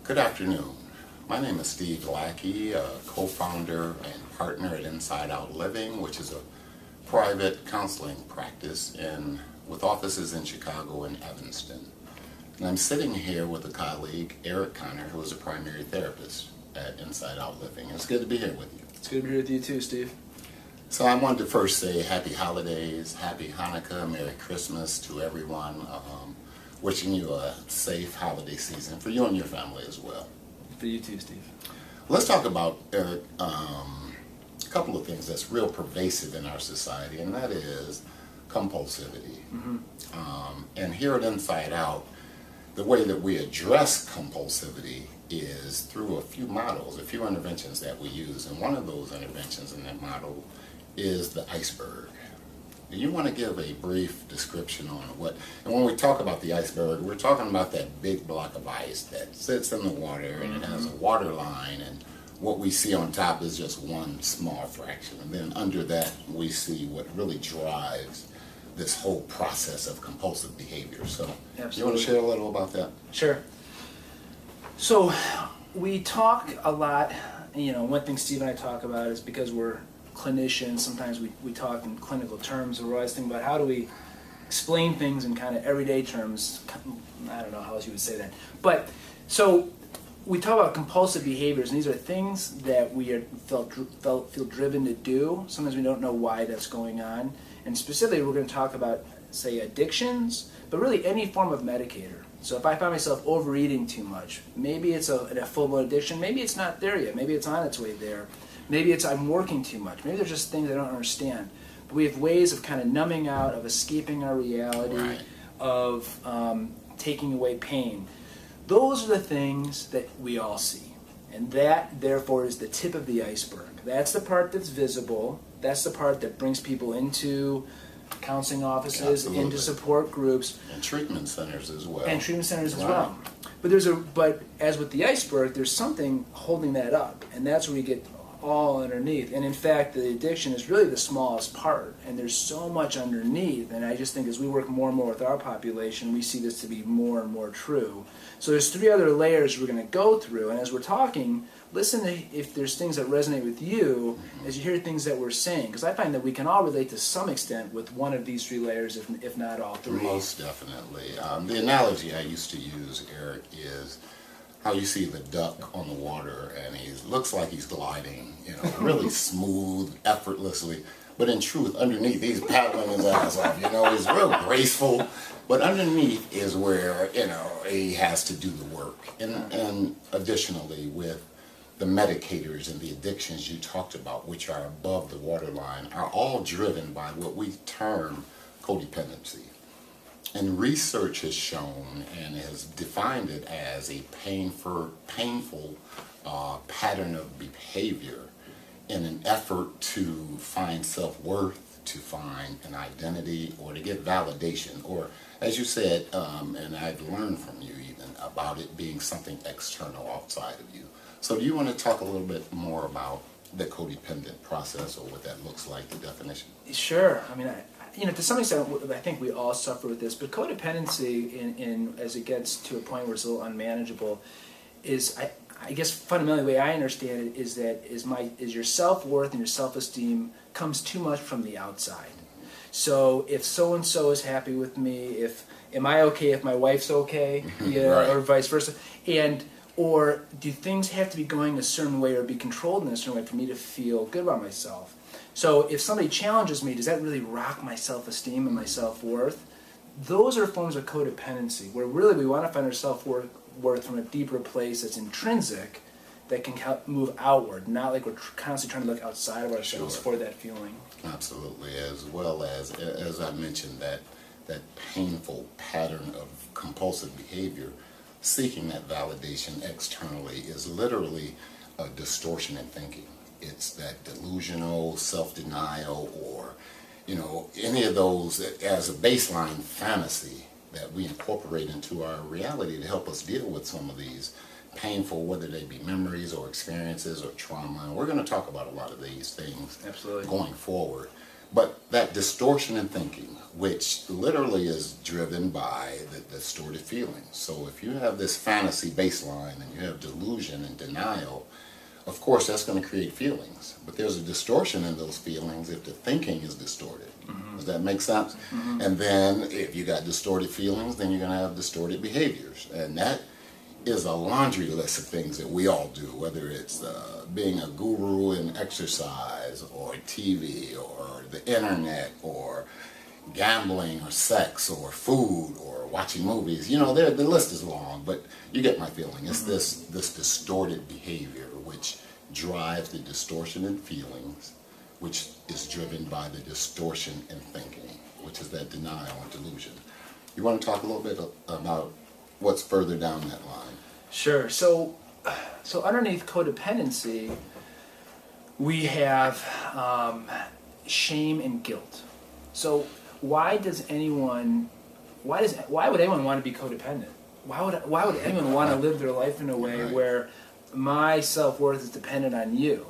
Good afternoon. My name is Steve Lackey, a co-founder and partner at Insideout Living, which is a private counseling practice with offices in Chicago and Evanston. And I'm sitting here with a colleague, Eric Connor, who is a primary therapist at Insideout Living. It's good to be here with you. It's good to be here with you too, Steve. So I wanted to first say happy holidays, happy Hanukkah, Merry Christmas to everyone. Wishing you a safe holiday season for you and your family as well. For you too, Steve. Let's talk about, Eric, a couple of things that's real pervasive in our society, and that is compulsivity. And here at Inside Out, the way that we address compulsivity is through a few models, a few interventions that we use. And one of those interventions in that model is the iceberg. Do you want to give a brief description on what, and when we talk about the iceberg, we're talking about that big block of ice that sits in the water and it has a water line, and what we see on top is just one small fraction. And then under that, we see what really drives this whole process of compulsive behavior. So, Absolutely. You want to share a little about that? Sure. So, we talk a lot, one thing Steve and I talk about is because we're clinicians, sometimes we talk in clinical terms, and we're always thinking about how do we explain things in kind of everyday terms. I don't know how else you would say that. But, so, we talk about compulsive behaviors, and these are things that we feel driven to do. Sometimes we don't know why that's going on. And specifically, we're going to talk about, say, addictions, but really any form of medicator. So if I find myself overeating too much, maybe it's a full-blown addiction, maybe it's not there yet, maybe it's on its way there. Maybe it's I'm working too much. Maybe there's just things I don't understand. But we have ways of kind of numbing out, of escaping our reality, Right. of taking away pain. Those are the things that we all see. And that, therefore, is the tip of the iceberg. That's the part that's visible. That's the part that brings people into counseling offices, Absolutely. into support groups. And treatment centers as well. And treatment centers as Right. well. But as with the iceberg, there's something holding that up. And that's where we get all underneath. And in fact, the addiction is really the smallest part, and there's so much underneath. And I just think as we work more and more with our population, we see this to be more and more true. So there's 3 other layers we're going to go through, and as we're talking, listen to if there's things that resonate with you as you hear things that we're saying, because I find that we can all relate to some extent with one of these 3 layers, if not all 3. Most definitely. The analogy I used to use, Eric, is how you see the duck on the water, and he looks like he's gliding, really smooth, effortlessly. But in truth, underneath, he's paddling his ass off. He's real graceful. But underneath is where, he has to do the work. And additionally, with the medicators and the addictions you talked about, which are above the waterline, are all driven by what we term codependency. And research has shown and has defined it as a painful pattern of behavior in an effort to find self-worth, to find an identity, or to get validation, or as you said, and I've learned from you even, about it being something external outside of you. So do you want to talk a little bit more about the codependent process, or what that looks like, the definition? Sure. I mean, to some extent, I think we all suffer with this, but codependency, as it gets to a point where it's a little unmanageable, is, I guess fundamentally the way I understand it is that your self-worth and your self-esteem comes too much from the outside. So if so-and-so is happy with me, am I okay if my wife's okay, Right. or vice versa, or do things have to be going a certain way or be controlled in a certain way for me to feel good about myself? So if somebody challenges me, does that really rock my self-esteem and my self-worth? Those are forms of codependency, where really we want to find our self-worth from a deeper place that's intrinsic, that can move outward, not like we're constantly trying to look outside of ourselves for that feeling. Absolutely, as well as I mentioned, that painful pattern of compulsive behavior, seeking that validation externally is literally a distortion in thinking. It's that delusional self-denial, or any of those as a baseline fantasy that we incorporate into our reality to help us deal with some of these painful, whether they be memories or experiences or trauma. And we're going to talk about a lot of these things Absolutely. going forward. But that distortion in thinking, which literally is driven by the distorted feelings. So if you have this fantasy baseline and you have delusion and denial, of course that's going to create feelings. But there's a distortion in those feelings if the thinking is distorted. Does that make sense? And then if you got distorted feelings, then you're going to have distorted behaviors. And that is a laundry list of things that we all do, whether it's being a guru in exercise or TV or the internet or gambling or sex or food or watching movies. You know, the list is long, but you get my feeling. It's this distorted behavior which drives the distortion in feelings, which is driven by the distortion in thinking, which is that denial and delusion. You want to talk a little bit about what's further down that line? Sure. So underneath codependency, we have shame and guilt. So why would anyone want to be codependent? Why would anyone want to live their life in a way where my self-worth is dependent on you?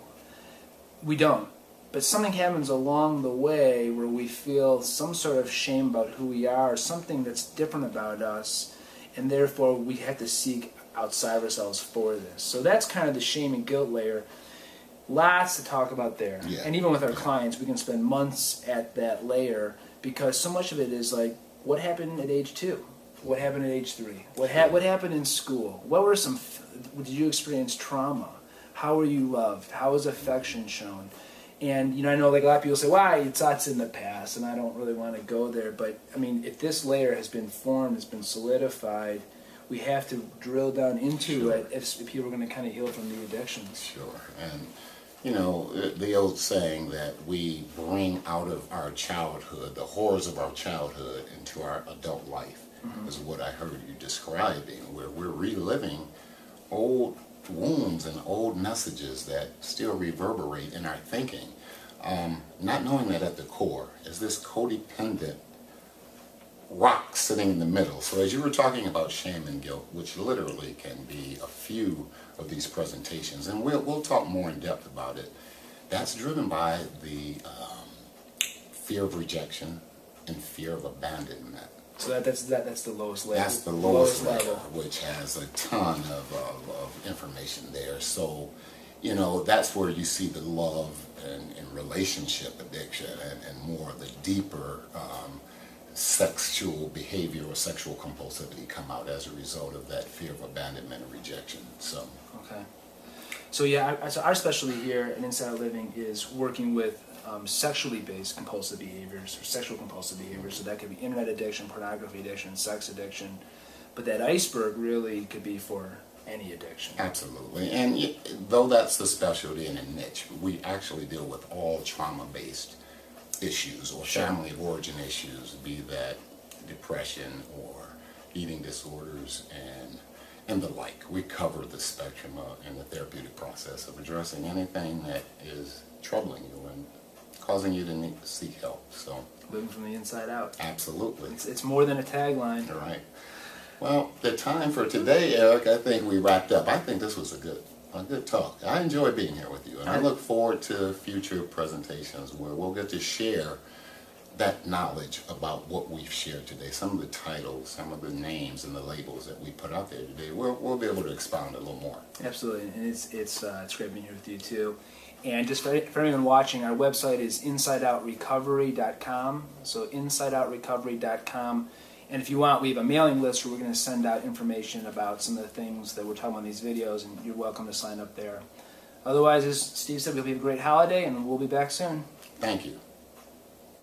We don't. But something happens along the way where we feel some sort of shame about who we are, something that's different about us, and therefore we have to seek outside of ourselves for this. So that's kind of the shame and guilt layer. Lots to talk about there. Yeah. And even with our clients, we can spend months at that layer because so much of it is like, what happened at age 2? What happened at age 3? What happened in school? Did you experience trauma? How were you loved? How was affection shown? And, you know, I know like a lot of people say, why? It's in the past, and I don't really want to go there. But, I mean, if this layer has been formed, has been solidified, we have to drill down into it if people are going to kind of heal from the addictions. Sure. And, you know, the old saying that we bring out of our childhood, the horrors of our childhood, into our adult life is what I heard you describing, where we're reliving old wounds and old messages that still reverberate in our thinking, not knowing that at the core is this codependent rock sitting in the middle. So as you were talking about shame and guilt, which literally can be a few of these presentations, and we'll talk more in depth about it, that's driven by the fear of rejection and fear of abandonment. So that's the lowest level. That's the lowest level, which has a ton of information there. So, you know, that's where you see the love and relationship addiction and more of the deeper sexual behavior or sexual compulsivity come out as a result of that fear of abandonment and rejection. So. Okay. So yeah, so our specialty here at Insideout Living is working with sexually based compulsive behaviors or sexual compulsive behaviors. So that could be internet addiction, pornography addiction, sex addiction. But that iceberg really could be for any addiction. Absolutely. And though that's the specialty and a niche, we actually deal with all trauma-based issues or family of origin issues, be that depression or eating disorders and the like. We cover the spectrum in the therapeutic process of addressing anything that is troubling you and causing you to need to seek help. So living from the inside out. Absolutely. It's more than a tagline. All right. Well, the time for today, Eric, I think we wrapped up. I think this was a good talk. I enjoy being here with you, and I look forward to future presentations where we'll get to share that knowledge about what we've shared today, some of the titles, some of the names and the labels that we put out there today. We'll be able to expound a little more. Absolutely, and it's great being here with you too. And just for anyone watching, our website is insideoutrecovery.com. So insideoutrecovery.com. And if you want, we have a mailing list where we're going to send out information about some of the things that we're talking about in these videos, and you're welcome to sign up there. Otherwise, as Steve said, we hope you have a great holiday, and we'll be back soon. Thank you.